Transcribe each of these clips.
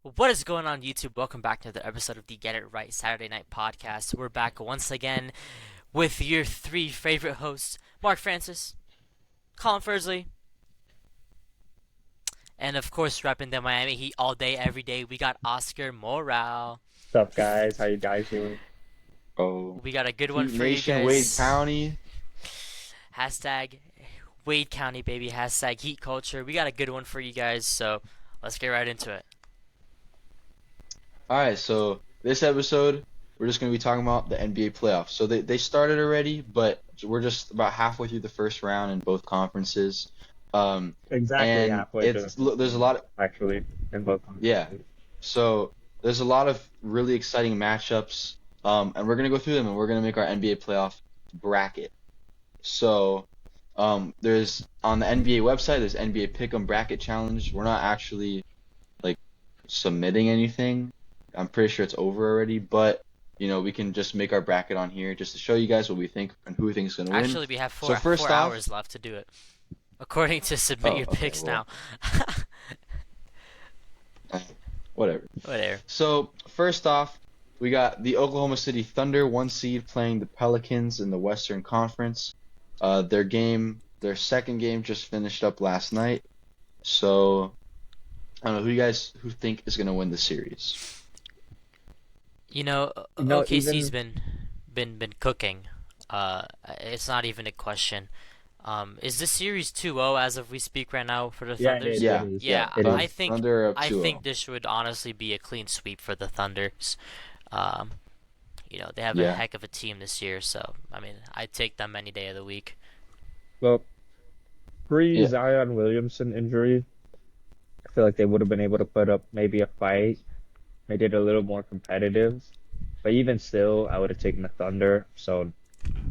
What is going on, YouTube? Welcome back to another episode of the Get It Right Saturday Night Podcast. We're back once again with your three favorite hosts, Mark Francis, Colin Fursley, and of course, repping the Miami Heat all day, every day, we got Oscar Morale. What's up, guys? How you guys doing? Oh, We got a good one Heat for you Nation, Wade guys. County. Hashtag Wade County, baby. Hashtag Heat Culture. We got a good one for you guys, so let's get right into it. All right, so this episode, we're just going to be talking about the NBA playoffs. So they started already, but we're just about halfway through the first round in both conferences. Exactly And halfway through, there's a lot of, actually, in both yeah. conferences. So there's a lot of really exciting matchups. And we're going to go through them and we're going to make our NBA playoff bracket. So there's on the NBA website, there's NBA Pick'em Bracket Challenge. We're not actually like submitting anything. I'm pretty sure it's over already, but we can just make our bracket on here just to show you guys what we think and who we think is going to win. Actually, we have So four first off, hours left to do it, according to Submit oh, Your okay, Picks well, now. whatever. Whatever. So first off, we got the Oklahoma City Thunder, 1 seed, playing the Pelicans in the Western Conference. Their second game just finished up last night. So I don't know who think is going to win the series. OKC's Even been cooking. It's not even a question. Is the series 2-0 as of we speak right now for the yeah, it Thunders? is. It Yeah, is. Yeah, It I is. think Thunder are up I 2-0. think this would honestly be a clean sweep for the Thunders. Um, they have a Yeah. heck of a team this year, so I mean, I'd take them any day of the week. Well, pre Yeah. Zion Williamson injury, I feel like they would have been able to put up maybe a fight, made it a little more competitive. But even still, I would have taken the Thunder. So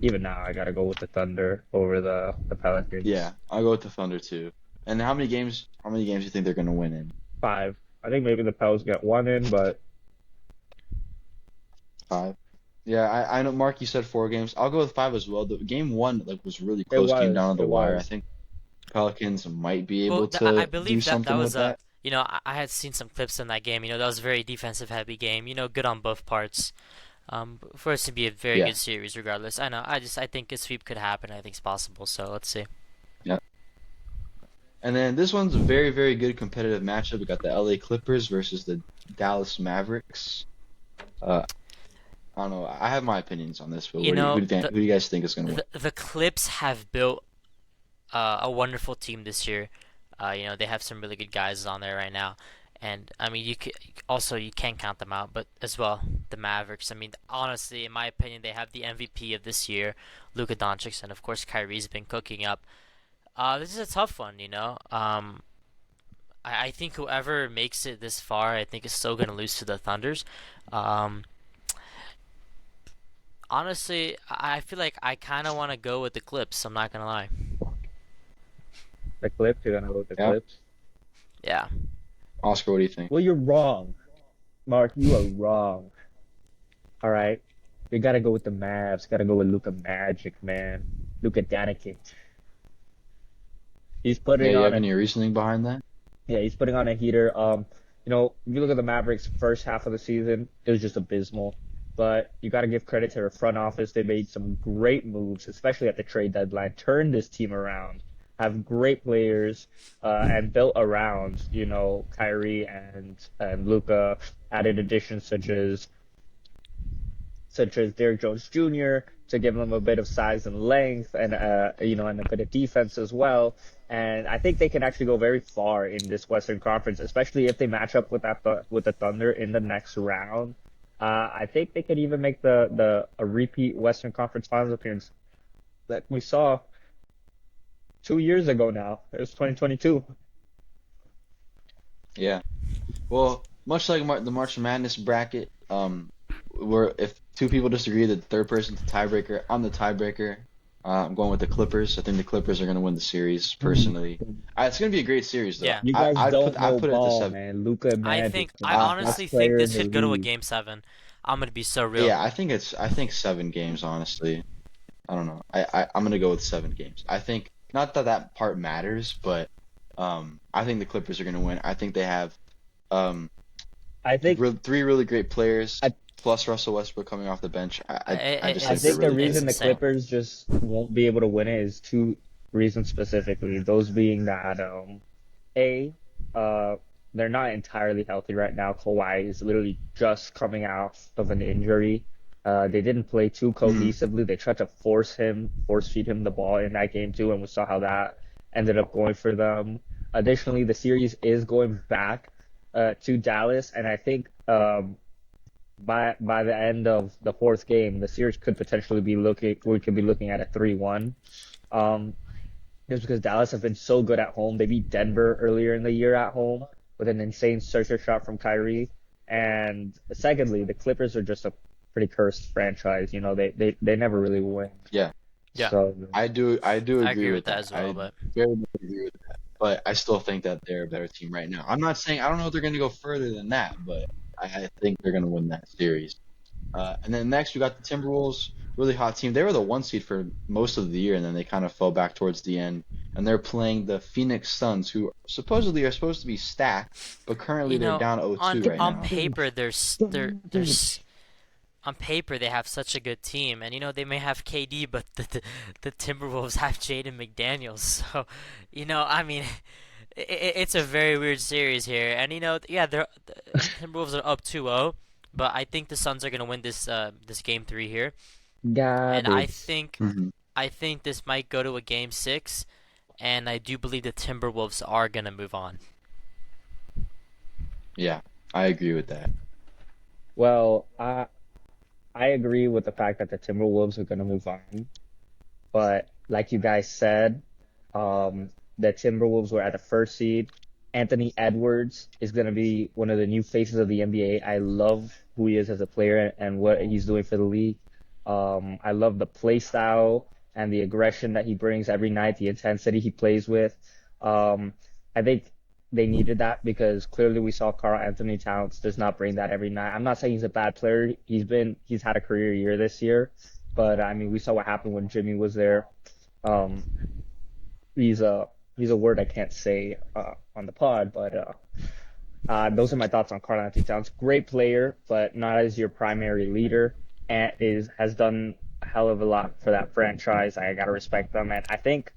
even now, I gotta go with the Thunder over the Pelicans. Yeah, I'll go with the Thunder too. And how many games do you think they're gonna win in? 5. I think maybe the Pels get one in, but 5. Yeah, I know Mark, you said 4 games. I'll go with 5 as well. The game one was really it close, came was. down to It the wire. I was. think Pelicans might be Well, able I to do believe that something was with a that. I had seen some clips in that game. That was a very defensive heavy game. Good on both parts. For us to be a very Yeah. good series, regardless. I know. I think a sweep could happen. I think it's possible. So let's see. Yeah. And then this one's a very, very good competitive matchup. We got the LA Clippers versus the Dallas Mavericks. Uh, I don't know. I have my opinions on this, but You know, who do you guys think is gonna win? the Clips have built a wonderful team this year. They have some really good guys on there right now, and I mean, you can't count them out. But as well, the Mavericks. I mean, honestly, in my opinion, they have the MVP of this year, Luka Doncic, and of course, Kyrie's been cooking up. This is a tough one. I think whoever makes it this far, I think is still gonna lose to the Thunders. Um, Honestly, I feel like I kind of want to go with the Clips. I'm not gonna lie. The Clips, you're gonna go with the Yeah. Clips. Yeah. Oscar, what do you think? Well, you're wrong, Mark. You are wrong. All right. We gotta go with the Mavs. Gotta go with Luka Magic, man. Luka Doncic. He's Yeah, putting you on have a any reasoning behind that? yeah, he's putting on a heater. If you look at the Mavericks first half of the season, it was just abysmal. But you gotta give credit to their front office. They made some great moves, especially at the trade deadline. Turned this team around. Have great players, and built around, Kyrie and Luka. Added additions such as Derrick Jones Jr. to give them a bit of size and length, and a bit of defense as well. And I think they can actually go very far in this Western Conference, especially if they match up with the Thunder in the next round. I think they could even make the a repeat Western Conference Finals appearance that we saw 2 years ago now. It was 2022. Yeah. Well, much like the March Madness bracket, where if two people disagree, the third person's the tiebreaker. I'm the tiebreaker. I'm going with the Clippers. I think the Clippers are going to win the series. Personally, it's going to be a great series, though. Yeah. You I guys I'd don't put I'd know put it at the ball, seven. man. Luka Magic, I the honestly best think player in this the could go to a league. game seven. I'm gonna be so real. Yeah, I think 7 games. Honestly, I don't know. I'm going to go with 7 games. I think not that part matters, but I think the Clippers are going to win. I think they have um I think Three really great players, I plus Russell Westbrook coming off the bench. I just I think they're think the really It's reason good. the insane. Clippers just won't be able to win it is two reasons specifically. Those being that A, uh, they're not entirely healthy right now. Kawhi is literally just coming out of an injury. They didn't play too Hmm. cohesively. They tried to force feed him the ball in that game too, and we saw how that ended up going for them. Additionally, the series is going back to Dallas, and I think by the end of the fourth game, the series could potentially be looking we could be looking at a 3-1. Um, just because Dallas have been so good at home. They beat Denver earlier in the year at home with an insane searcher shot from Kyrie. And secondly, the Clippers are just a pretty cursed franchise. You know, they never really win. Yeah, Yeah, So I do I agree agree with with that that. as well. I But very much agree with that. But I still think that they're a better team right now. I'm not saying I don't know if they're going to go further than that, but I think they're going to win that series. And then next we got the Timberwolves, really hot team. They were the one seed for most of the year, and then they kind of fell back towards the end. And they're playing the Phoenix Suns, who supposedly are supposed to be stacked, but currently you they're know, down on 0-2 right on now. paper, garbage. on paper they have such a good team, and they may have KD, but the Timberwolves have Jaden McDaniels. So, I mean, it's a very weird series here, and yeah, the Timberwolves are up 2-0, but I think the Suns are gonna win this game three here, and Garbage. Hmm. I think this might go to a game six, and I do believe the Timberwolves are gonna move on. Yeah, I agree with that. Well, I agree with the fact that the Timberwolves are going to move on. But like you guys said, the Timberwolves were at the first seed. Anthony Edwards is going to be one of the new faces of the NBA. I love who he is as a player and what he's doing for the league. I love the play style and the aggression that he brings every night, the intensity he plays with. Um, I think they needed that because clearly we saw Carl Anthony Towns does not bring that every night. I'm not saying he's a bad player. He's had a career year this year, but I mean we saw what happened when Jimmy was there. Um, he's a he's a word I can't say on the pod, but those are my thoughts on Carl Anthony Towns. Great player, but not as your primary leader, and is has done a hell of a lot for that franchise. I gotta respect them, and I think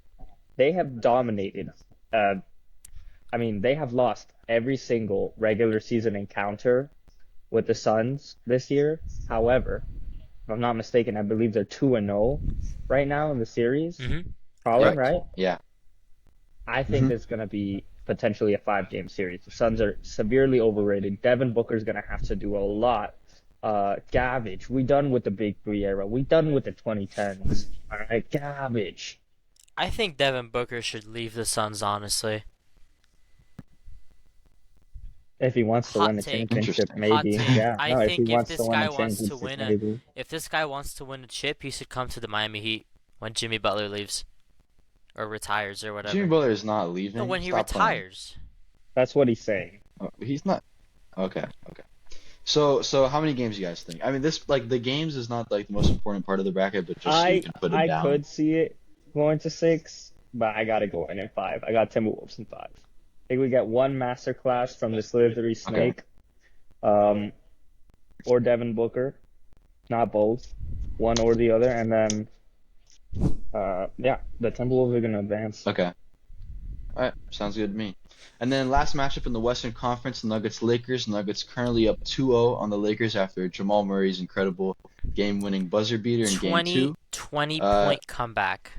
they have dominated. Uh, I mean, they have lost every single regular season encounter with the Suns this year. However, if I'm not mistaken, I believe they're 2-0 right now in the series. Mm-hmm. Colin, Yep. Correct. right? Yeah. I think Hmm. it's going to be potentially a 5 game series. The Suns are severely overrated. Devin Booker's going to have to do a lot. Garbage. We done with the Big Three era. We done with the 2010s. All right, garbage. I think Devin Booker should leave the Suns, honestly. If he wants to Hot win a take. championship, Interesting. Hot maybe. take. Yeah, I no, if he think wants to win a championship, maybe. if this guy wants to win a chip, he should come to the Miami Heat when Jimmy Butler leaves or retires or Jimmy whatever. Butler is not No, leaving. when he Stop playing. retires. That's what he's saying. He's not. Okay. Okay. So how many games do you guys think? I mean, this like the games is not like the most important part of the bracket, but just so you I can put it I down. could see it going to 6, but I gotta go in 5. I got Timberwolves in 5. I think we get one masterclass from the Slithery Okay. Snake, um, or Devin Booker, not both, one or the other, and then yeah, the Timberwolves are gonna advance. Okay. All right. Sounds good to me. And then last matchup in the Western Conference, Nuggets Lakers. Nuggets currently up 2-0 on the Lakers after Jamal Murray's incredible game-winning buzzer beater in Game 20, 2. 20 Uh, point comeback.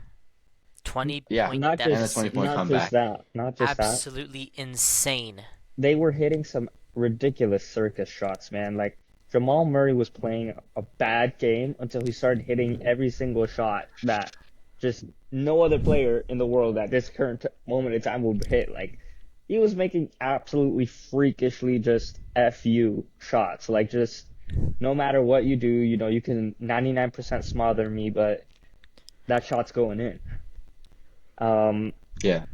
20 yeah, point. That and a is 20-point Not just comeback. that, not just that. absolutely insane. They were hitting some ridiculous circus shots, man. Like Jamal Murray was playing a bad game until he started hitting every single shot that just no other player in the world at this current moment in time would hit. Like he was making absolutely freakishly just FU shots. Like just no matter what you do, you know, you can 99% smother me, but that shot's going in. Um, Yeah.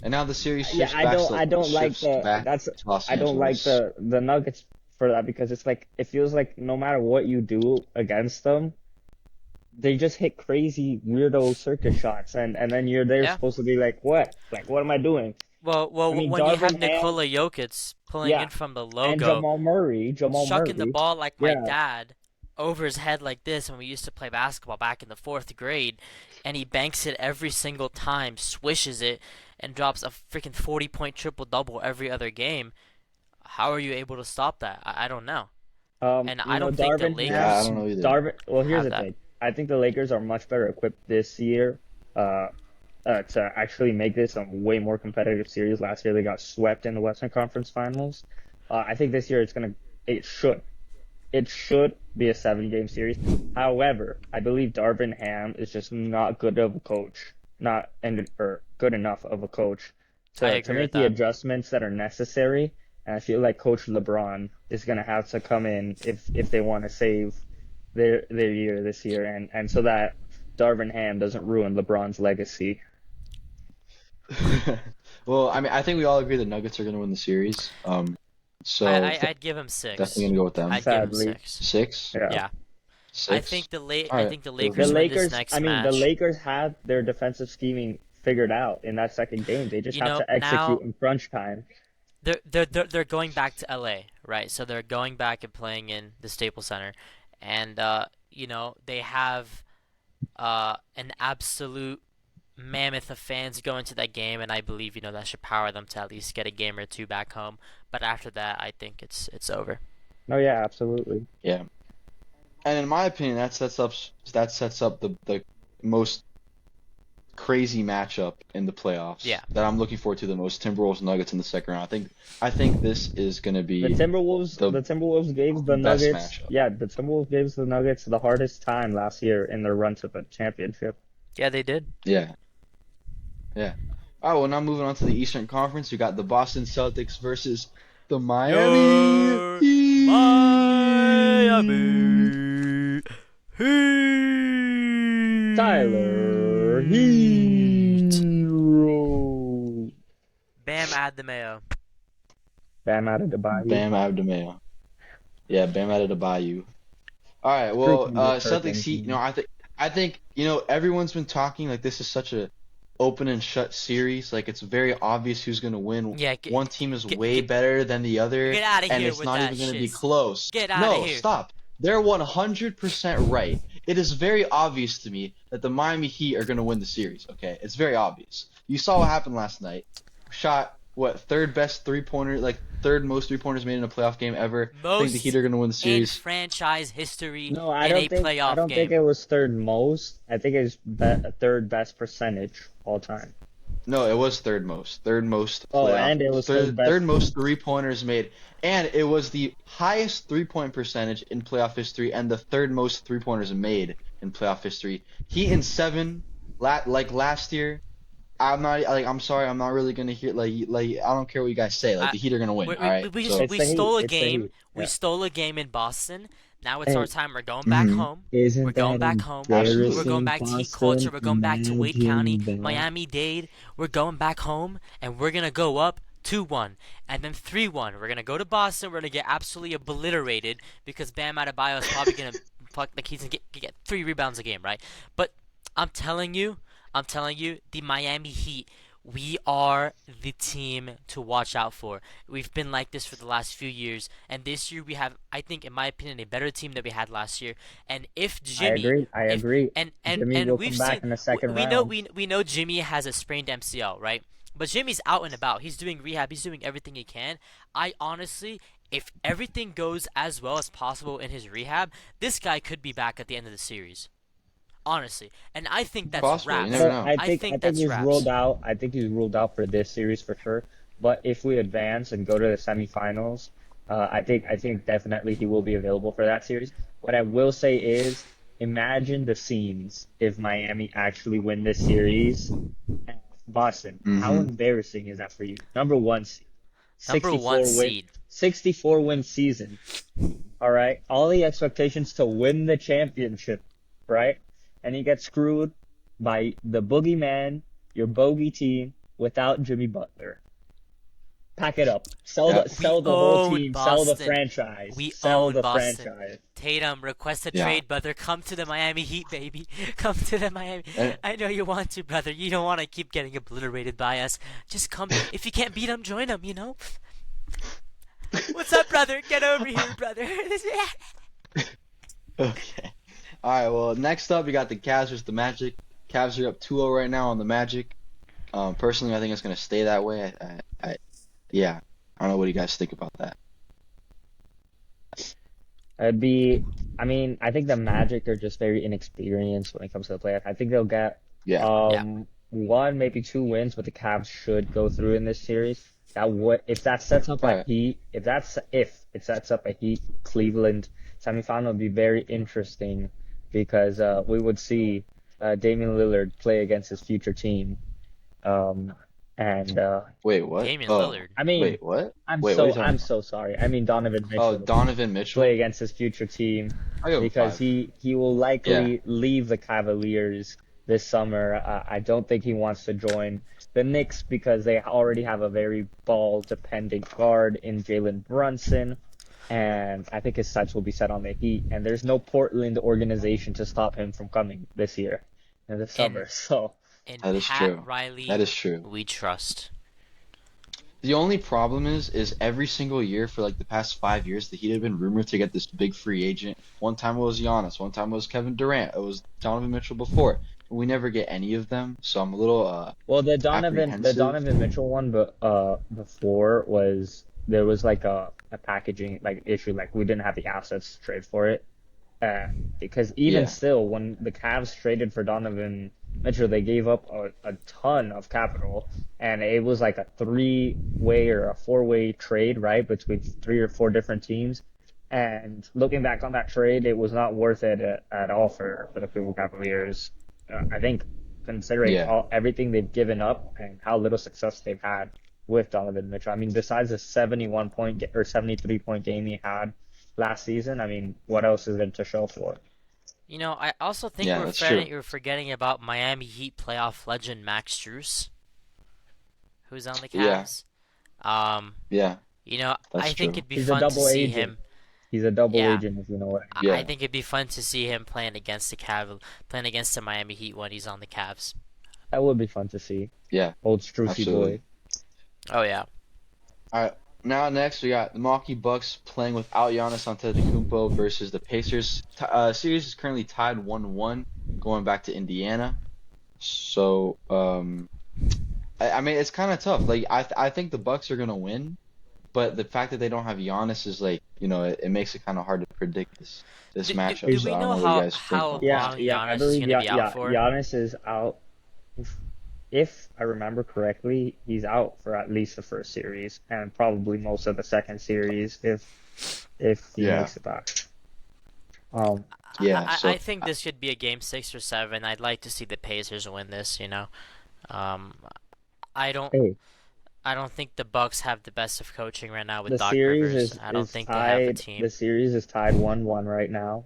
And now the series yeah, I don't like shifts the back that's to Los I don't like Angeles. the Nuggets for that because it's like it feels like no matter what you do against them, they just hit crazy weirdo circus shots and then you're there Yeah. supposed to be like what am I doing? I mean, when you have Darvin Ham, Nikola Jokic pulling in yeah, from the and logo, Jamal chucking the Murray, ball like my yeah. dad over his head like this when we used to play basketball back in the fourth grade, and he banks it every single time, swishes it, and drops a freaking 40-point triple double every other game. How are you able to stop that? I don't know. And I don't think the Darvin Ham, Yeah, I Lakers don't know either. Darvin. Well, here's have the that. thing. I think the Lakers are much better equipped this year, uh, to actually make this a way more competitive series. Last year they got swept in the Western Conference Finals. I think this year it should, it should be a 7 game series. However, I believe Darvin Ham is just not good of a coach, not and or good enough of a coach I to agree with make the that. adjustments that are necessary. And I feel like Coach LeBron is gonna have to come in if they want to save their year this year, and so that Darvin Ham doesn't ruin LeBron's legacy. Well, I mean, I think we all agree the Nuggets are going to win the series. So I'd give him definitely six. going to go with them. I'd give him Sadly, six. Six, yeah. Yeah. six. All I right, think the The Lakers perfect. win this Lakers, I next mean, the match. Lakers have their defensive scheming figured out in that second game. They just You have know, to execute now in crunch time. they're going back to LA, right? So they're going back and playing in the Staples Center, and they have an absolute mammoth of fans going to that game, and I believe that should power them to at least get a game or two back home. But after that, I think it's over. Oh yeah, absolutely. Yeah. And in my opinion, that sets up the most crazy matchup in the playoffs Yeah, that I'm looking forward to the most. Timberwolves Nuggets in the second round. I think this is going to The be Timberwolves, the the Timberwolves gave the best Nuggets, matchup. yeah, the Timberwolves gave the Nuggets the hardest time last year in their run to the championship. yeah, they did. Yeah, yeah. All right, well now moving on to the Eastern Conference, we got the Boston Celtics versus the Miami Your Heat. Miami Tyler Heat. Hero. Bam Adebayo. Bam out of the Bayou. Bam Adebayo. Yeah, Bam Adebayo. All right, well, Truthfully, Celtics Perkins. Heat. I think everyone's been talking like this is such a open and shut series. Like it's very obvious who's gonna win. Yeah, One team is get way get better than the other, get out of and here it's with not that even gonna be shit. close. Get out of No, here. stop. They're 100% right. It is very obvious to me that the Miami Heat are gonna win the series. Okay, it's very obvious. You saw what happened last night. Shot what third best three pointer, like third most 3-pointers made in a playoff game ever. I think the Heat Most are gonna win the in series. franchise history No, in a I playoff don't think game. it was third most. I think it's third best percentage all time. No, it was third most. Third most Oh, playoff. and it was third Third best. most 3-pointers made. And it was the highest 3-point percentage in playoff history and the third most 3-pointers made in playoff history. Heat in seven, like last year. I'm sorry, I'm not really gonna hear like I don't care what you guys say. Like I, the Heat are gonna win. we, All we, right. we just So It's we the Heat. stole a It's the game. Heat. We Yeah. stole a game in Boston. Now it's our Hey, time. We're going back home. We're isn't going that back home. We're absolutely. going embarrassing, back to Heat culture. Boston? We're going back to Wade County, Imagine that. Miami-Dade. We're going back home, and we're gonna go up 2-1, and then 3-1. We're gonna go to Boston. We're gonna get absolutely obliterated because Bam Adebayo is probably gonna like he's gonna get 3 rebounds a game, right? But I'm telling you, the Miami Heat. We are the team to watch out for. We've been like this for the last few years, and this year we have, I think, in my opinion, a better team than we had last year. And if I Jimmy, agree. I if agree. Jimmy and will we've come back seen, in the second we know round. we know Jimmy has a sprained MCL, right? But Jimmy's out and about. He's doing rehab. He's doing everything he can. I honestly, if everything goes as well as possible in his rehab, this guy could be back at the end of the series. Honestly, and I think that's Possible. You I wraps. never don't. know. I I think think that's he's wraps. ruled out. I think he's ruled out for this series for sure. But if we advance and go to the semifinals, I think definitely he will be available for that series. What I will say is, imagine the scenes if Miami actually win this series. Boston, how Mm-hmm. embarrassing is that for you? Number one seed, Number one 64 win, seed. 64 win season. All right, all the expectations to win the championship, right? And you get screwed by the boogeyman, your bogey team, without Jimmy Butler. Pack it up. Yeah, We Sell the whole own team. Sell the Boston. franchise. We Sell own the Boston. franchise. Tatum, request a yeah. trade, brother. Come to the Miami Heat, baby. Come to the Miami. And I know you want to, brother. You don't want to keep getting obliterated by us. Just come. If you can't beat them, join them. You know. What's up, brother? Get over here, brother. okay. All right. Well, next up we got the Cavs versus the Magic. Cavs are up 2-0 right now on the Magic. Personally, I think it's gonna stay that way. Yeah. I don't know what do you guys think about that. It'd be, I mean, I think the Magic are just very inexperienced when it comes to the playoff. I think they'll get Yeah. Yeah. one, maybe two wins, but the Cavs should go through in this series. That would if that sets up All a right. Heat, if it sets up a Heat Cleveland semifinal, it'd be very interesting because we would see Damian Lillard play against his future team. Um, and Wait, what? Damian Oh, Lillard. I mean, wait, what? Wait, what are you talking I'm about? so sorry. I mean Donovan Oh, Mitchell Donovan play Mitchell. against his future team I give him because 5. he will Yeah. likely leave the Cavaliers this summer. I don't think he wants to join the Knicks because they already have a very ball dependent guard in Jalen Brunson. And I think his sights will be set on the Heat. And there's no Portland organization to stop him from coming this year in the summer. In So in That is Pat true. That Riley, is true. we trust. The only problem is every single year for like the past 5 years, the Heat have been rumored to get this big free agent. One time it was Giannis, one time it was Kevin Durant, it was Donovan Mitchell before. We never get any of them, so I'm a little well, the apprehensive. Donovan Mitchell one, but before was there was like a packaging like issue, like we didn't have the assets to trade for it. Uh, because even Yeah, still, when the Cavs traded for Donovan Mitchell, they gave up a ton of capital, and it was like a three-way or a four-way trade, right, between three or four different teams. And looking back on that trade, it was not worth it at all for the Cleveland Cavaliers. I think considering yeah, everything they've given up and how little success they've had with Donovan Mitchell. I mean, besides the 71 point or 73 point game he had last season, I mean, what else is there to show for it? You know, I also think yeah. That's true. we're forgetting about Miami Heat playoff legend Max Strus, who's on the Yeah, Cavs. Um, yeah. I That's think true. it'd be He's a fun to double see agent. him. He's a double Yeah, agent, if you know what I mean. I Yeah, think it'd be fun to see him playing against the Miami Heat when he's on the Cavs. That would be fun to see. yeah. Old Strucy Absolutely. boy. Oh yeah. All right. Now next we got the Milwaukee Bucks playing without Giannis Antetokounmpo versus the Pacers. Series is currently tied 1-1, going back to Indiana. So, I mean, it's kind of tough. Like, I think the Bucks are gonna win, but the fact that they don't have Giannis is like, it makes it kind of hard to predict this matchup. Do He's, So we I don't know know what you how guys think how about that. long yeah, I Giannis is believe gonna be out for? Giannis is out. If I remember correctly, he's out for at least the first series and probably most of the second series if he Yeah, makes it back. Um, yeah. I So, think this could be a game 6 or 7. I'd like to see the Pacers win this. Um, I don't hey, I don't think the Bucks have the best of coaching right now with the Doc series Rivers. I don't is think they have a tied. The team. series is tied 1-1 right now.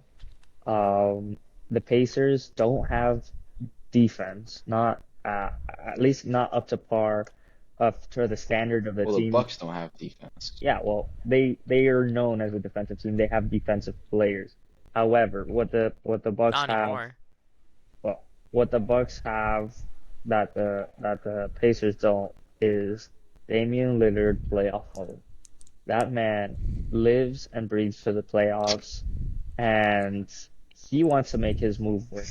The Pacers don't have defense, not at least not up to par, up to the standard of the well, the team. Bucks don't have defense. Yeah, well, they are known as a defensive team. They have defensive players. However, what the Bucks Not have, anymore. well, what the Bucks have that the Pacers don't is Damian Lillard playoff mode. That man lives and breathes for the playoffs, and he wants to make his move work.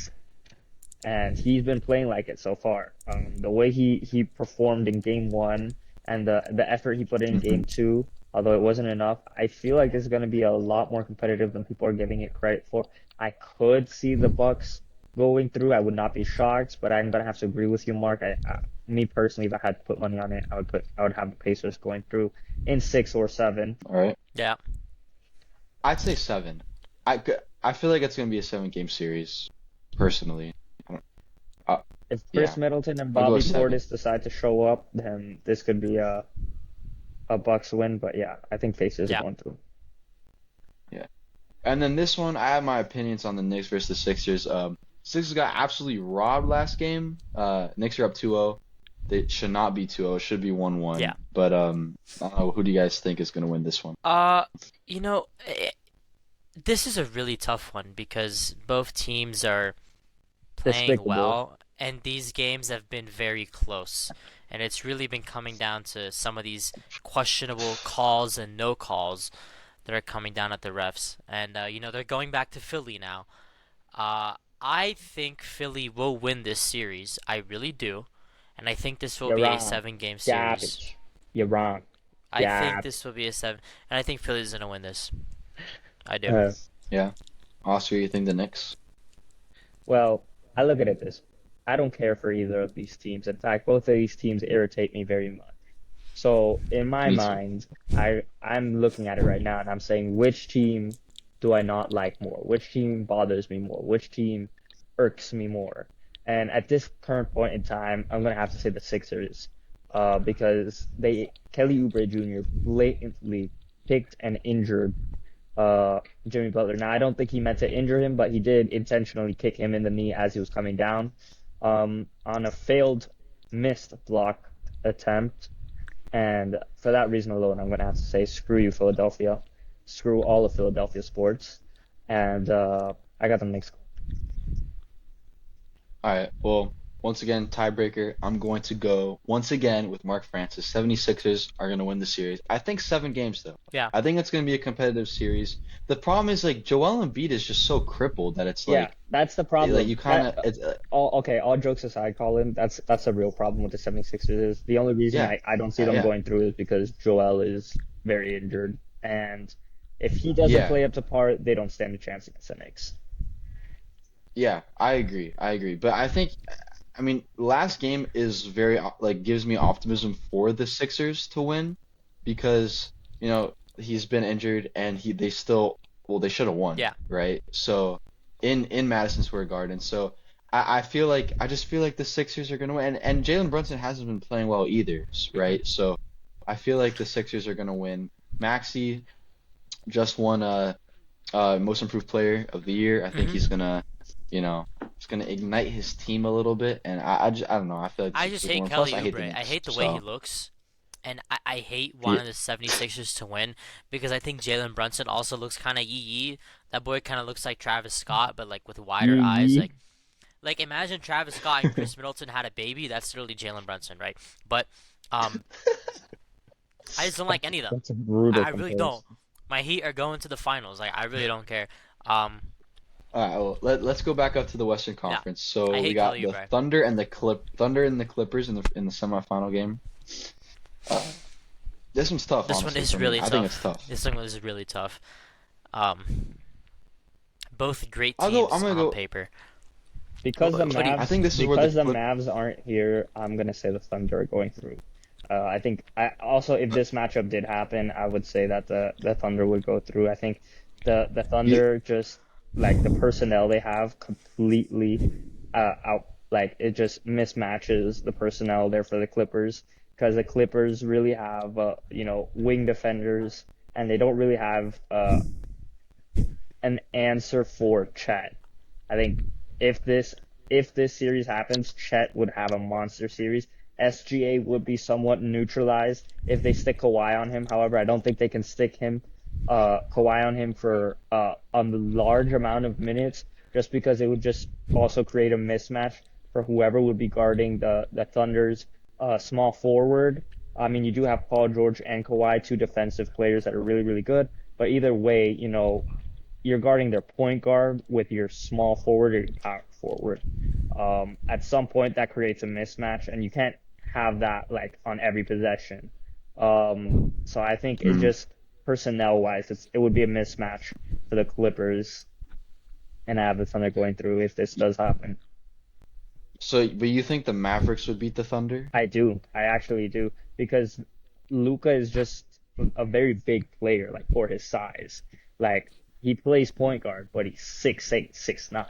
And he's been playing like it so far. The way he performed in game one and the effort he put in Hmm. game two, although it wasn't enough, I feel like this is going to be a lot more competitive than people are giving it credit for. I could see the Bucks going through. I would not be shocked, but I'm gonna have to agree with you, Mark. Me personally, if I had to put money on it, I would have the Pacers going through in 6 or 7. All right. Yeah. I'd say 7. I feel like it's gonna be a 7-game series, personally. I don't, If yeah, Chris Middleton and I'll go Bobby with 7. Portis decide to show up, then this could be a Bucks win. But yeah, I think Pacers are Yeah. going through. Yeah. And then this one, I have my opinions on the Knicks versus the Sixers. Sixers got absolutely robbed last game. Knicks are up 2-0. They should not be 2-0. It should be Yeah. 1-1. But I don't know. Who do you guys think is going to win this one? Uh, you know, this is a really tough one because both teams are playing Despicable. well, and these games have been very close. And it's really been coming down to some of these questionable calls and no calls that are coming down at the refs. And they're going back to Philly now. I think Philly will win this series. I really do. And I think this will You're be a wrong. 7 game series. Garbage. You're wrong. I think Garbage. this will be a 7, and I think Philly's gonna win this. I do. Uh, Yeah. Oscar, you think the Knicks? well, I look at it this. I don't care for either of these teams. In fact, both of these teams irritate me very much. So in my Me too. mind, I'm looking at it right now and I'm saying which team do I not like more? Which team bothers me more? Which team irks me more? And at this current point in time, I'm gonna have to say the Sixers, because Kelly Oubre Jr. blatantly picked and injured Jimmy Butler. Now I don't think he meant to injure him, but he did intentionally kick him in the knee as he was coming down, on a failed missed block attempt. And for that reason alone, I'm going to have to say, screw you, Philadelphia. Screw all of Philadelphia sports. And I got the Knicks. All right. Well, once again, tiebreaker. I'm going to go once again with Mark Francis. 76ers are going to win the series. I think 7 games, though. Yeah. I think it's going to be a competitive series. The problem is, like, Joel Embiid is just so crippled that it's Yeah, like, that's the like problem. you kind of, it's All jokes aside, Colin, that's a real problem with the 76ers. Is the only reason yeah, I don't see them yeah, going through is because Joel is very injured. And if he doesn't yeah. play up to par, they don't stand a chance against the Knicks. Yeah, I agree. I agree. But I think, I mean, last game is very like gives me optimism for the Sixers to win because, he's been injured and they still, well, they should have won, Yeah. right? So in Madison Square Garden. So I just feel like the Sixers are gonna win, and Jalen Brunson hasn't been playing well either, Hmm. right? So I feel like the Sixers are gonna win. Maxey just won most improved player of the year. I think Hmm. he's gonna, it's gonna ignite his team a little bit, and I don't know. I feel like the I just Sixers hate win. Plus, Kelly I hate the Oubre. I Knicks. hate the way he So looks. And I hate yeah, wanting the 76ers to win because I think Jalen Brunson also looks kind of yee. That boy kind of looks like Travis Scott, but like with wider Yee eyes. yee. Like imagine Travis Scott and Chris Middleton had a baby. That's literally Jalen Brunson, right? But um, I just don't like any of them. That's a brutal I really don't. comparison. My Heat are going to the finals. Like I really don't care. Um, all right. Well, let's go back up to the Western yeah, Conference. I So we hate got Kelly the Oubre. Thunder and the Clippers in the semifinal game. Uh, this one's tough, This one honestly, is for me. really I think it's tough. tough. This one is really tough. Um, both great I'm teams gonna on go. paper. Because the What do you? I Mavs, think this is where the because the Clip. Mavs aren't here, I'm gonna say the Thunder are going through. I think also if this matchup did happen, I would say that the Thunder would go through. I think the You, Thunder just like the personnel they have completely out like it just mismatches the personnel there for the Clippers because the Clippers really have wing defenders and they don't really have an answer for Chet. I think if this if this series happens, Chet would have a monster series. SGA would be somewhat neutralized if they stick Kawhi on him. However, I don't think they can stick Kawhi on him for a large amount of minutes, just because it would just also create a mismatch for whoever would be guarding the Thunder's small forward. I mean, you do have Paul George and Kawhi, two defensive players that are really, really good. But either way, you're guarding their point guard with your small forward or your power forward. At some point, that creates a mismatch, and you can't have that like on every possession. So I think it mm. just personnel wise, it would be a mismatch for the Clippers, and I have the Thunder going through if this does happen. So, but you think the Mavericks would beat the Thunder? I do, I actually do, because Luca is just a very big player, like for his size. Like he plays point guard, but he's 6'8", 6'9",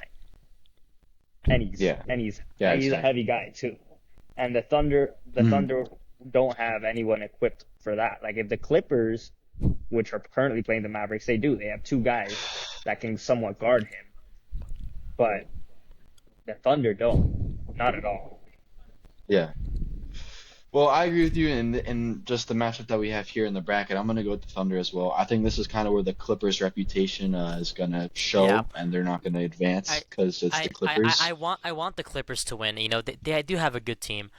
and he's Yeah. and he's Yeah. and he's a Exactly. heavy guy too. And the Mm. Thunder don't have anyone equipped for that. Like if the Clippers, which are currently playing the Mavericks, they do. They have two guys that can somewhat guard him, but the Thunder don't. Not at all. Yeah. Well, I agree with you in just the matchup that we have here in the bracket. I'm gonna go with the Thunder as well. I think this is kind of where the Clippers' reputation is gonna Yeah, show, and they're not gonna advance I, because it's the Clippers. I want the Clippers to win. You know, they do have a good team,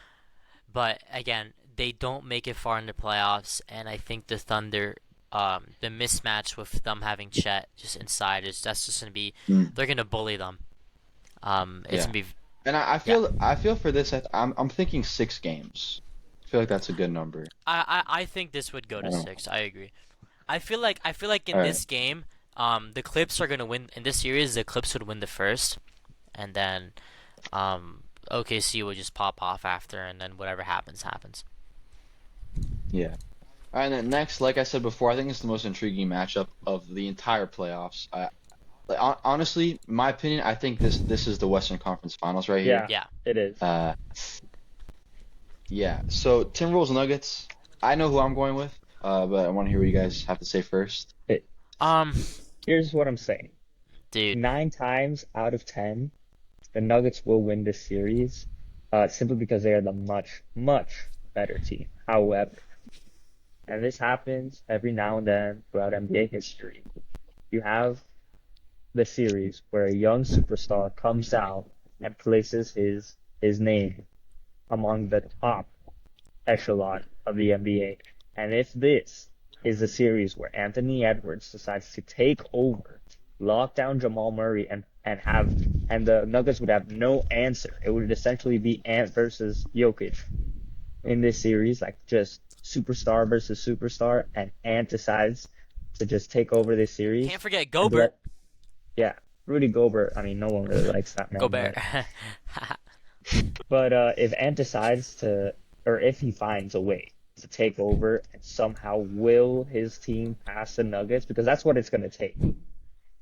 but again, they don't make it far in the playoffs, and I think the Thunder, the mismatch with them having Chet just inside is that's just gonna be, Mm, they're gonna bully them. It's yeah, gonna be, and I yeah. feel I feel for this. I'm thinking 6 games. I feel like that's a good number. I think this would go I to don't. 6. I agree. I feel like All in right. this game, the Clips are gonna win in this series. The Clips would win the first, and then OKC would just pop off after, and then whatever happens happens. Yeah. All right. And then next, like I said before, I think it's the most intriguing matchup of the entire playoffs. Honestly, my opinion, I think this is the Western Conference Finals right here. Yeah, Yeah. it is. Uh, yeah. So Timberwolves Nuggets. I know who I'm going with. But I want to hear what you guys have to say first. It, Um, Here's what I'm saying. dude. 9 times out of 10, the Nuggets will win this series, simply because they are the much, much better team. However, and this happens every now and then throughout NBA history, you have the series where a young superstar comes out and places his name among the top echelon of the NBA. And if this is a series where Anthony Edwards decides to take over, lock down Jamal Murray, and the Nuggets would have no answer. It would essentially be Ant versus Jokic in this series, like just superstar versus superstar, and Ant decides to just take over this series Can't forget and Gobert. let yeah, Rudy Gobert. I mean, no one really likes that man, Gobert. but if Ant decides to, or if he finds a way to take over and somehow will his team past the Nuggets, because that's what it's going to take.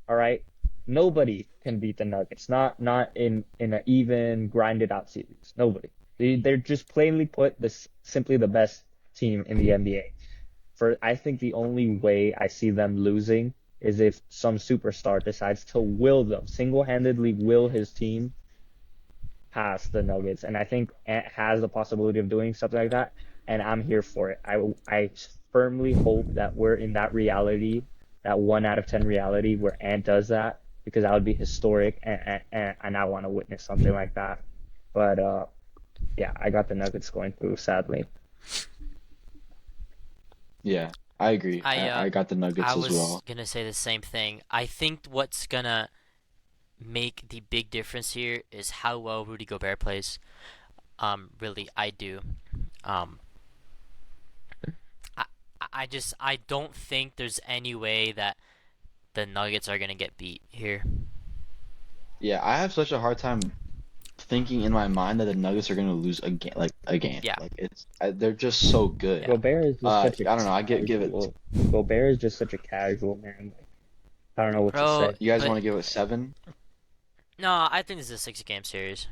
All right, nobody can beat the Nuggets. Not in an even grinded out series. Nobody. They're just plainly put this simply the best team in the NBA. For I think the only way I see them losing is if some superstar decides to will them single-handedly will his team past the Nuggets, and I think Ant has the possibility of doing something like that, and I'm here for it. I firmly hope that we're in that reality, that 1 out of 10 reality where Ant does that, because that would be historic, and I want to witness something like that. But yeah, I got the Nuggets going through, sadly. Yeah, I agree. I I got the I Nuggets as was well. gonna say the same thing. I think what's gonna make the big difference here is how well Rudy Gobert plays. Really, I do. Um, I I don't think there's any way that the Nuggets are gonna get beat here. Yeah, I have such a hard time thinking in my mind that the Nuggets are going to lose a game. Yeah, Like they're just so good. yeah. Gobert is just such a I don't know. I give it. casual. Gobert is just such a casual man. I don't know what to Bro, say. You guys but want to give it 7, no, I think this is a 6 game series.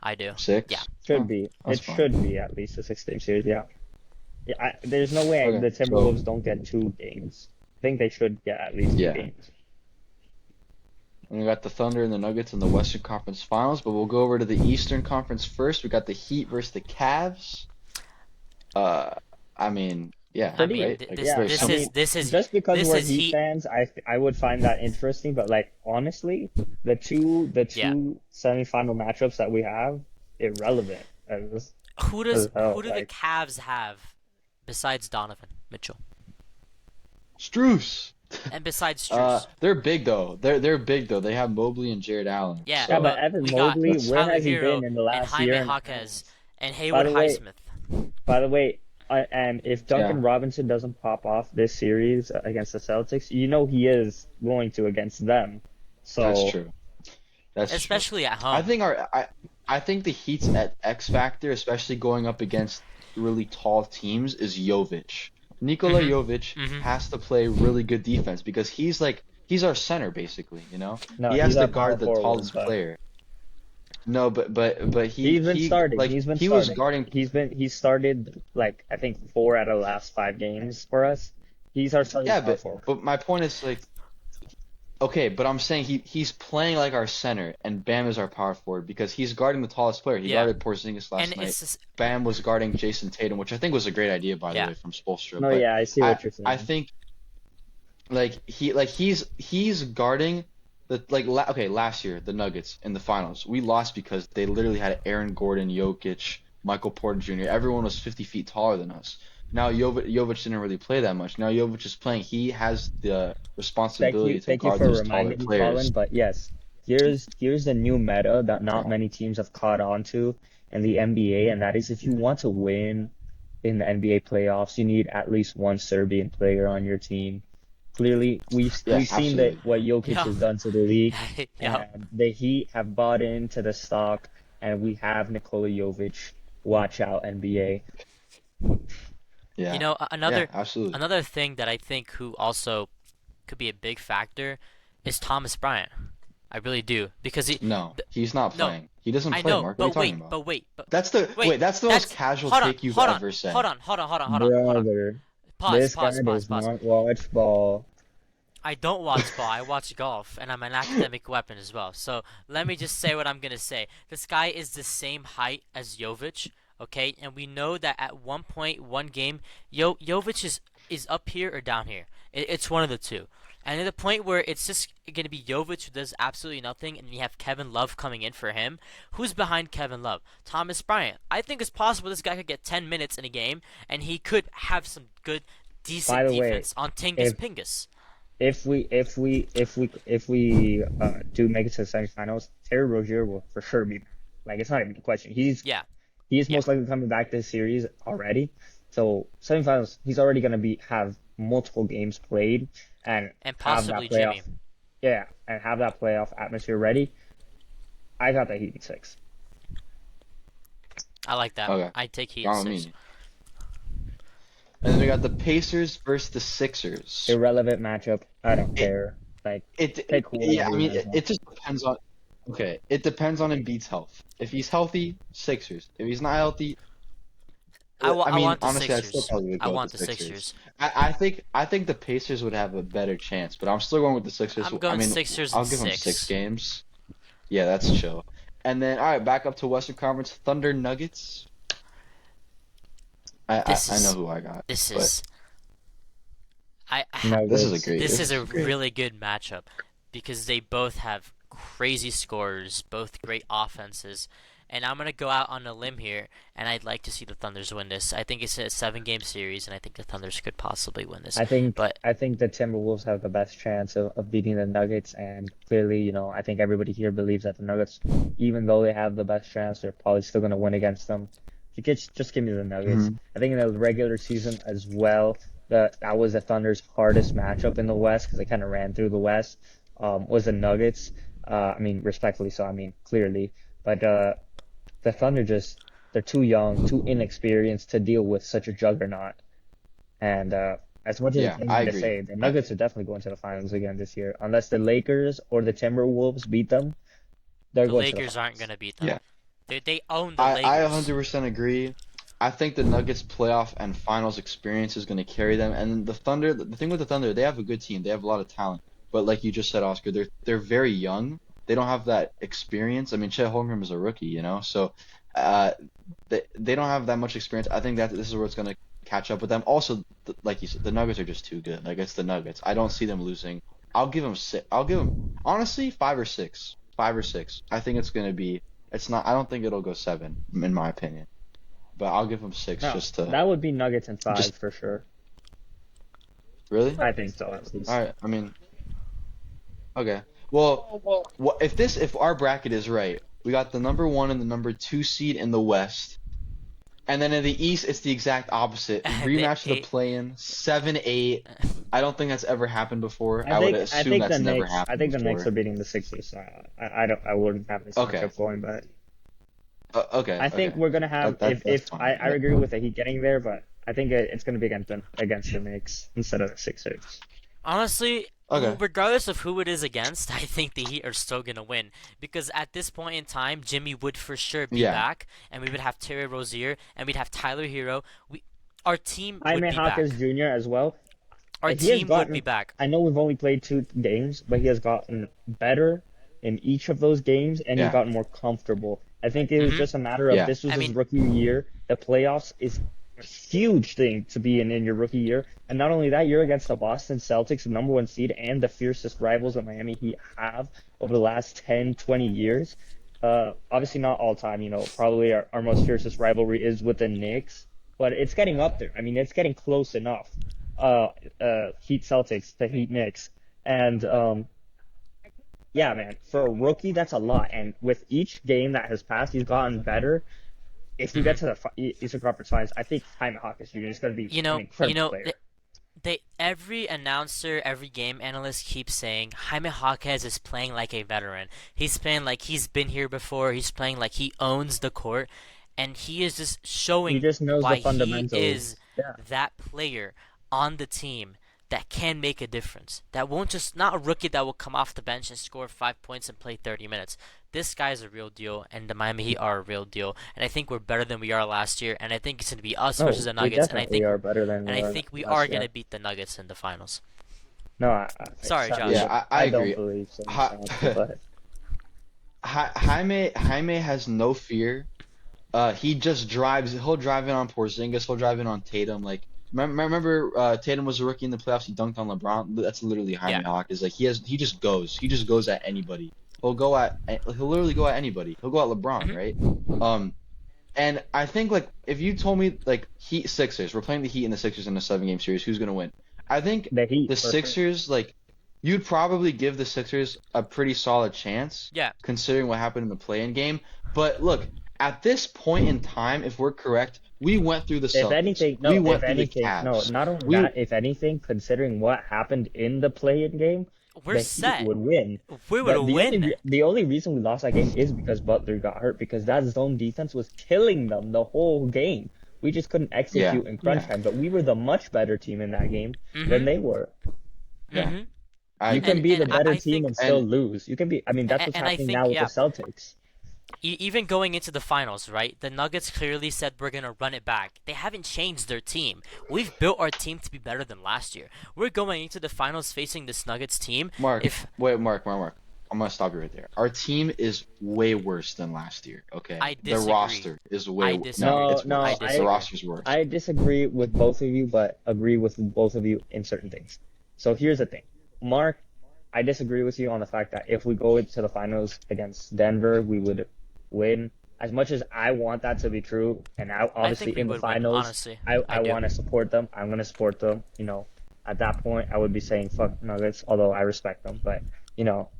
I do. Yeah. 6? Should Oh, be. that's It fine. should be at least a 6 game series. Yeah. Yeah. There's no way Okay, the so Timberwolves don't get 2 games. I think they should get at least two yeah, games. and we got the Thunder and the Nuggets in the Western Conference Finals, but we'll go over to the Eastern Conference first. We got the Heat versus the Cavs. Uh, I mean, yeah, I Pretty. mean, right? Like it's Yeah. very I simple. mean, just because this we're is Heat Heat. fans, I would find that interesting. But like honestly, the Yeah. two semifinal matchups that we have irrelevant as Who hell. do the Like Cavs have besides Donovan Mitchell Struce. and besides Struce? They're big though. They're big though. They have Mobley and Jared Allen. Yeah, yeah, but So but Evan we got Mobley, that's where Tyler has he Hero been in the and last Jaime year and a Jaquez half? and By Haywood the way, Highsmith. And if yeah, Duncan Robinson doesn't pop off this series against the Celtics, you know he is going to against them. that's So true. That's true. Especially at I home. think I think the Heat's at X factor, especially going up against really tall teams, is Jovic. Nikola Mhm. Jovic Mhm. has to play really good defense because he's our center basically, you know? no, He he's has to our power guard the forward, tallest but player. No, but he's been he starting. like He's been he was starting. guarding. He's started like I think 4 out of the last 5 games for us. He's our starting Yeah, power forward. but my point is like Okay, but I'm saying he's playing like our center, and Bam is our power forward because he's guarding the tallest player. He Yeah, guarded Porzingis and last night. it's just, Bam was guarding Jason Tatum, which I think was a great idea, by the yeah, way, from Spoelstra. No, But yeah, I see I what you're I saying. think he's guarding the okay, last year the Nuggets in the finals we lost because they literally had Aaron Gordon, Jokic, Michael Porter Jr. Everyone was 50 feet taller than us. Now Jovic didn't really play that much. Now Jovic is playing. He has the responsibility to Thank you guard for those taller reminding me, Colin. players. But yes, here's the new meta that not Yeah, many teams have caught on to in the NBA, and that is if you want to win in the NBA playoffs, you need at least one Serbian player on your team. Clearly, yeah, we've seen that absolutely. what Jokic yeah, has done to the league, yeah. and the Heat have bought into the stock, and we have Nikola Jovic. Watch out, NBA. You Yeah, know, yeah, absolutely. another thing that I think who also could be a big factor is Thomas Bryant. I really do because No, th- he's not no, playing. He doesn't I play, know, Mark. What are you but talking wait, about? but wait, but Wait, wait. that's the most That's casual take you've ever said. hold on. Brother, this guy does Pause. not watch ball. I don't watch ball. I watch golf, and I'm an academic weapon as well. So let me just say what I'm gonna say. This guy is the same height as Jovic, okay? And we know that at one point, one game, Jovic is up here or down here. It's one of the two. And at the point where it's just gonna be Jovic who does absolutely nothing, and you have Kevin Love coming in for him. Who's behind Kevin Love? Thomas Bryant. I think it's possible this guy could get 10 minutes in a game, and he could have some good, By decent the way, defense on Tingus if Pingus. if we do make it to the semifinals, Terry Rozier will for sure be like it's not even a question. Yeah, He's yeah. most likely coming back this series already. So semifinals, he's already gonna be have multiple games played and And have that possibly Jimmy. playoff yeah, and have that playoff atmosphere ready. I got the Heat in six. I like that. Okay, I take Heat in gone with six. me. And then we got the Pacers versus the Sixers. Irrelevant matchup. I don't It, care. Like it take yeah, whoever I you mean, guys want. it just depends on. Okay, it depends on Embiid's health. If he's healthy, Sixers. If he's not healthy, I I mean, want the honestly, I still Sixers. probably would I go with want the the Sixers. Sixers. I think the Pacers would have a better chance, but I'm still going with the Sixers. I'm I going mean, Sixers in I'll give them six six. games. Yeah, that's chill. And then, all right, back up to Western Conference Thunder Nuggets. This I know is who I got, this but is I this is a Nuggets. great. this is This a is great. really good matchup because they both have crazy scorers, both great offenses. And I'm gonna go out on a limb here, and I'd like to see the Thunders win this. I think it's a 7 game series, and I think the Thunders could possibly win this. But I think the Timberwolves have the best chance of beating the Nuggets, and clearly, I think everybody here believes that the Nuggets, even though they have the best chance, they're probably still going to win against them. Just give me the Nuggets. Hmm. I think in the regular season as well, that was the Thunder's hardest matchup in the West because they kind of ran through the West. Was the Nuggets? I mean, respectfully so. I mean, clearly, but the Thunder just they're too young, too inexperienced to deal with such a juggernaut. And as much as it Yeah, pains I me to agree. say, the Nuggets are definitely going to the finals again this year. Unless the Lakers or the Timberwolves beat them, they're the going to the Lakers aren't finals. gonna beat them. Yeah, They own the I Lakers. 100% agree. I think the Nuggets playoff and finals experience is going to carry them. And the Thunder, the thing with the Thunder, they have a good team. They have a lot of talent. But like you just said, Oscar, they're very young. They don't have that experience. I mean, Chet Holmgren is a rookie, so uh, they don't have that much experience. I think that this is where it's going to catch up with them. Also, like you said, the Nuggets are just too good. Like it's the Nuggets. I don't see them losing. I'll give them six. I'll give them honestly 5 or 6. 5 or 6. I think it's going to be. It's not. I don't think it'll go 7, in my opinion. But I'll give them 6 No, just to that would be Nuggets in five just for sure. really. I think so, at All least. right. I mean, okay. Well, if our bracket is right, we got the number 1 and the number 2 seed in the West, and then in the East it's the exact opposite. the Rematch of the eight. play-in, 7-8. I don't think that's ever happened before. I I would think assume that's never I happened think the Knicks before. are beating the Sixers. So I wouldn't have this Okay. matchup going, but Okay. I think Okay. we're gonna have That's if fine. I agree with the Heat getting there, but I think it's gonna be against the Knicks instead of the Sixers. Honestly, Okay. regardless of who it is against, I think the Heat are still gonna win because at this point in time, Jimmy would for sure be Yeah. back, and we would have Terry Rozier, and we'd have Tyler Hero. Our team would Jaime be Hawkins back. Jr. as well. our he has team would be gotten. back. I know we've only played 2 games, but he has gotten better in each of those games, and he's Yeah. gotten more comfortable. I think it was Hmm just a matter of Yeah. this was I his mean, rookie year. The playoffs is a huge thing to be in your rookie year, and not only that, you're against the Boston Celtics, the number 1 seed, and the fiercest rivals that Miami Heat have over the last 10, 20 years. Obviously not all time, probably our most fiercest rivalry is with the Knicks, but it's getting up there. I mean, it's getting close enough. Heat Celtics to Heat Knicks, and yeah, man, for a rookie, that's a lot. And with each game that has passed, he's gotten better. If we get mhm. to the Eastern Conference Finals, I think Jaime Hawkins Jr. is going to be you an know, you incredible know, player. they every announcer, every game analyst keeps saying Jaime Jaquez is playing like a veteran. He's playing like he's been here before. He's playing like he owns the court, and he is just He showing just knows the why he is fundamentals. Yeah. that player on the team that can make a difference. That won't just not a rookie that will come off the bench and score 5 points and play 30 minutes. This guy's a real deal, and the Miami Heat are a real deal. And I think we're better than we are last year. And I think it's gonna be us versus No, the we Nuggets. definitely are better than And we I were think we are last gonna year. beat the Nuggets in the finals. No, Sorry, sadly, Josh. Yeah, I I don't agree. believe so, Ha honestly, but Jaime has no fear. He just drives. He'll drive in on Porzingis. He'll drive in on Tatum. Like remember, Tatum was a rookie in the playoffs. He dunked on LeBron. That's literally Yeah. Jaime Hawk. Is like he just goes. He just goes at anybody. He'll literally go at anybody. He'll go at LeBron, Hmm right? Um, and I think like if you told me like Heat Sixers, we're playing the Heat and the Sixers in a 7 game series, who's gonna win? I think the Heat the for sure. Sixers like you'd probably give the Sixers a pretty solid chance Yeah. considering what happened in the play-in game. But look, at this point in time, if we're correct, we went through the If Celtics. anything, We no, if went through the anything, no, Cavs. not only We that, if anything, considering what happened in the play-in game, We're the Heat set. would win. We would But win. the only reason we lost that game is because Butler got hurt because that zone defense was killing them the whole game. We just couldn't yeah, execute in crunch yeah, time, but we were the much better team in that game than Hmm they were. yeah. hmm I You can agree. be the better I team think and still And lose. You can be, I mean, that's what's and I happening think now with the yeah. Celtics. Even going into the finals, right? The Nuggets clearly said we're gonna run it back. They haven't changed their team. We've built our team to be better than last year. We're going into the finals facing this Nuggets team. Mark, If wait, Mark. I'm gonna stop you right there. Our team is way worse than last year. Okay, I the disagree, roster is I no, disagree. No, it's no, I worse. The disagree. roster's worse. I disagree with both of you, but agree with both of you in certain things. So here's the thing, Mark. I disagree with you on the fact that if we go into the finals against Denver, we would win. As much as I want that to be true, and I, I obviously think we in the would win. finals, Honestly, I I do. want to support them. I'm going to support them. At that point, I would be saying fuck Nuggets, although I respect them. But,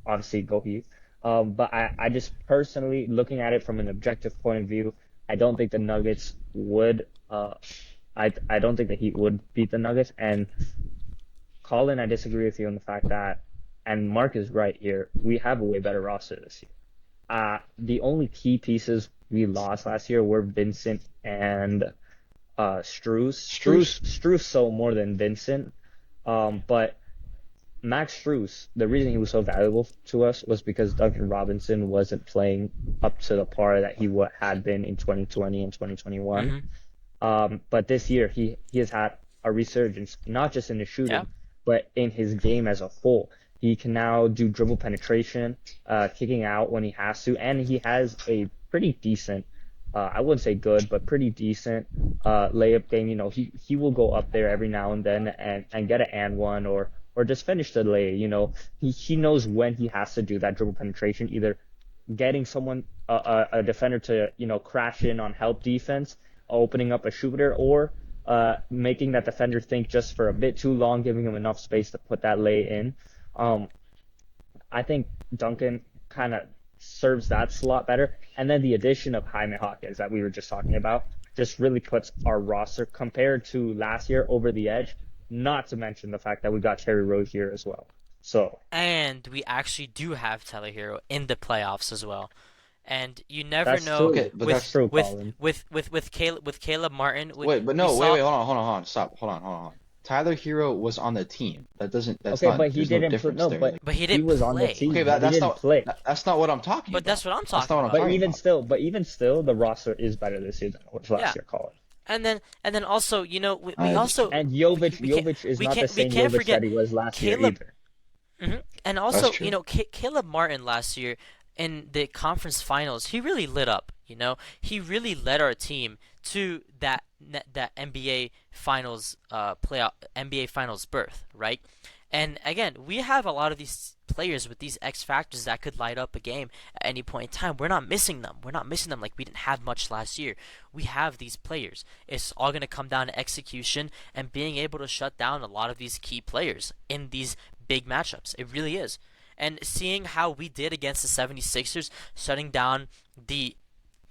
obviously go Heat. But I just personally, looking at it from an objective point of view, I don't think the Nuggets would. I don't think the Heat would beat the Nuggets. And Colin, I disagree with you on the fact that, and Mark is right here, we have a way better roster this year. The only key pieces we lost last year were Vincent and Strus. Struce. Strus sold more than Vincent. But Max Strus, the reason he was so valuable to us was because Duncan Robinson wasn't playing up to the par that he had been in 2020 and 2021. Hmm But this year he has had a resurgence, not just in his Yeah. shooting, but in his game as a whole. He can now do dribble penetration, kicking out when he has to, and he has a pretty decent, I wouldn't say good, but pretty decent layup game. He will go up there every now and then and get an and one or just finish the lay. He knows when he has to do that dribble penetration, either getting someone a defender to crash in on help defense, opening up a shooter, or making that defender think just for a bit too long, giving him enough space to put that lay in. Um, I think Duncan kind of serves that slot better, and then the addition of Jaime Hawkins that we were just talking about just really puts our roster compared to last year over the edge. Not to mention the fact that we got Terry Rozier as well. So And we actually do have Tyler Hero in the playoffs as well. And you never that's know true. Okay, but with that's True, with Colin. Caleb Martin. wait, but We no, saw wait, hold on, stop, hold on. Tyler Hero was on the team. That's Okay, not. but he There's no didn't play. difference No, there. but Like, but he he didn't was on the play. team. okay, He that's didn't not. play. That's not what I'm talking But about. that's what I'm That's talking not what I'm about. talking about. But even still, the roster is better this year than it was Yeah. last year, Colin. And then also, we That's true. also And we can't Jovic is not the we same can't Jovic that forget he was last year Caleb. either. And That's also, true. Caleb Martin last year in the conference finals, he really lit up. He really led our team to that NBA finals playoff NBA finals berth, right? And again, we have a lot of these players with these X factors that could light up a game at any point in time. We're not missing them. We're not missing them like we didn't have much last year. We have these players. It's all going to come down to execution and being able to shut down a lot of these key players in these big matchups. It really is. And seeing how we did against the 76ers, shutting down the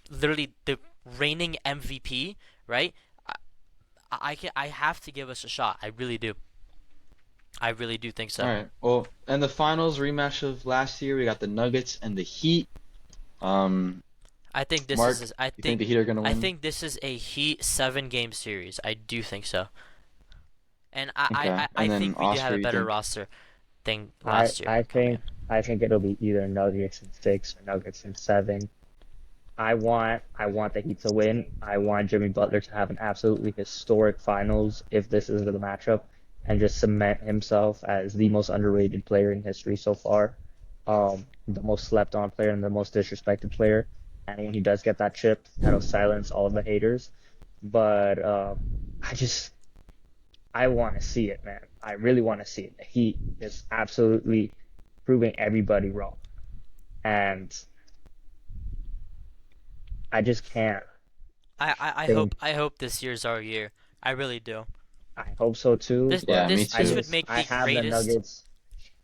literally the reigning MVP, right? I have to give us a shot. I really do. I really do think All so. right. Well, and the finals rematch of last year, we got the Nuggets and the Heat. Um, I think this Mark, is I you think think the Heat are gonna I win? think this is a Heat 7 game series. I do think so. And Okay. I And then think we do have Oscar, a you better think? roster than I last year I coming think in. I think it'll be either Nuggets in 6 or Nuggets in 7. I want the Heat to win. I want Jimmy Butler to have an absolutely historic finals if this is the matchup, and just cement himself as the most underrated player in history so far, the most slept on player and the most disrespected player. And when he does get that chip, that'll silence all of the haters. But I just I want to see it, man. I really want to see it. The Heat is absolutely proving everybody wrong, and I just can't think. I hope this year's our year. I really do. I hope so too, This Yeah, but me this I this too. would just make I the have the greatest Nuggets.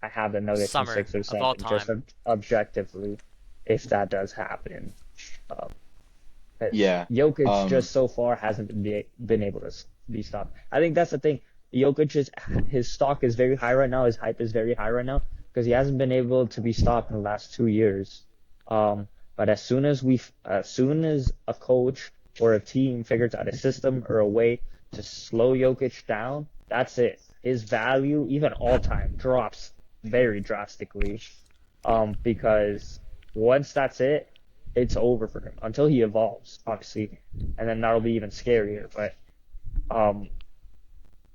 I have the Nuggets in summer 6 or of all 7, just time. objectively, if that does happen. Um, but Yeah. Jokic Um, just so far hasn't been able to be stopped. I think that's the thing. Jokic is his stock is very high right now. His hype is very high right now because he hasn't been able to be stopped in the last 2 years. But as soon as a coach or a team figures out a system or a way to slow Jokic down, that's it. His value, even all time, drops very drastically. Because once that's it, it's over for him until he evolves, obviously, and then that'll be even scarier. But um,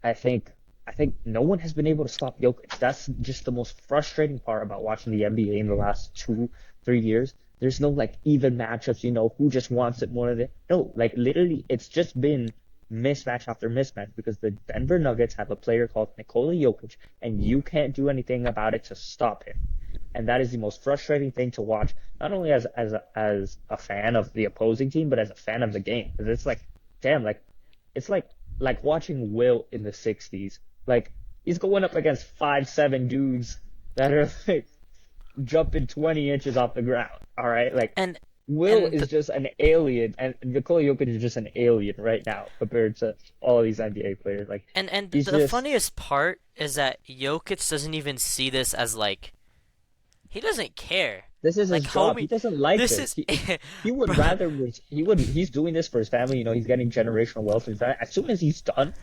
I think I think no one has been able to stop Jokic. That's just the most frustrating part about watching the NBA in the last 2, 3 years. There's no like even matchups, who just wants it more than no, like literally it's just been mismatch after mismatch because the Denver Nuggets have a player called Nikola Jokic and you can't do anything about it to stop him. And that is the most frustrating thing to watch, not only as a fan of the opposing team, but as a fan of the game. Because it's like, damn, like it's like watching Will in the '60s. Like he's going up against 5'7" dudes that are like jumping 20 inches off the ground. All right, like And Will and is just an alien, and Nikola Jokic is just an alien right now compared to all these NBA players. Like and he's the just funniest part is that Jokic doesn't even see this as like he doesn't care. this is Like his job. He homie, doesn't like this this. is He would bro, rather he's doing this for his family. He's getting generational wealth. As soon as he's done,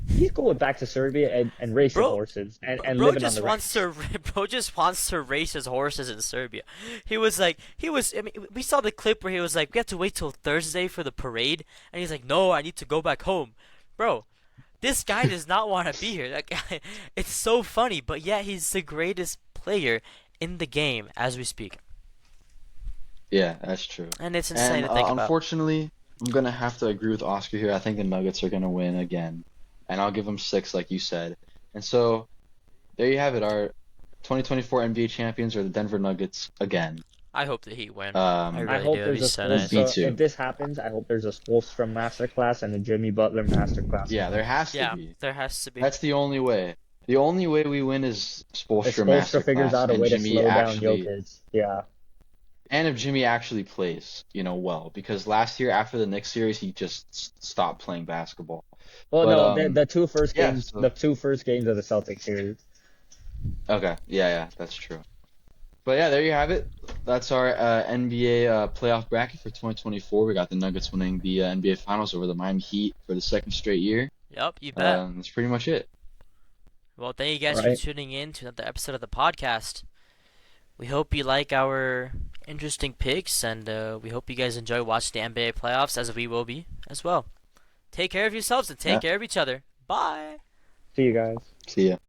he's going back to Serbia and racing bro, horses and bro living on just the wants ranch. to bro just wants to race his horses in Serbia. He was like he was. I mean, we saw the clip where he was like, we have to wait till Thursday for the parade, and he's like, no, I need to go back home, bro. This guy does not want to be here. That guy, it's so funny, but yet he's the greatest player in the game as we speak, yeah, that's true. and it's insane And to think about. unfortunately, I'm gonna have to agree with Oscar here. I think the Nuggets are gonna win again, and I'll give them 6, like you said. And so there you have it. Our 2024 NBA champions are the Denver Nuggets again. I hope that he win. I Um, I really hope do. It'd be there's a so me nice. Spoelstra. If too. this happens, I hope there's a Spoelstra masterclass and a Jimmy Butler masterclass Yeah, there again. has to Yeah, be. there has to be. That's the only way. The only way we win is If Spoelstra Spoelstra figures masterclass out a and way to Jimmy slow down actually Jokic, yeah. and if Jimmy actually plays, well, because last year after the Knicks series he just stopped playing basketball. Well, But no, the two first yeah, games, so the two first games of the Celtics series. okay. Yeah, that's true. But yeah, there you have it. That's our NBA playoff bracket for 2024. We got the Nuggets winning the NBA Finals over the Miami Heat for the second straight year. Yep, you bet. That's pretty much it. Well, thank you All guys for right. tuning in to another episode of the podcast. We hope you like our interesting picks, and we hope you guys enjoy watching the NBA playoffs as we will be as well. Take care of yourselves and take Yeah. care of each other. Bye. See you guys. See ya.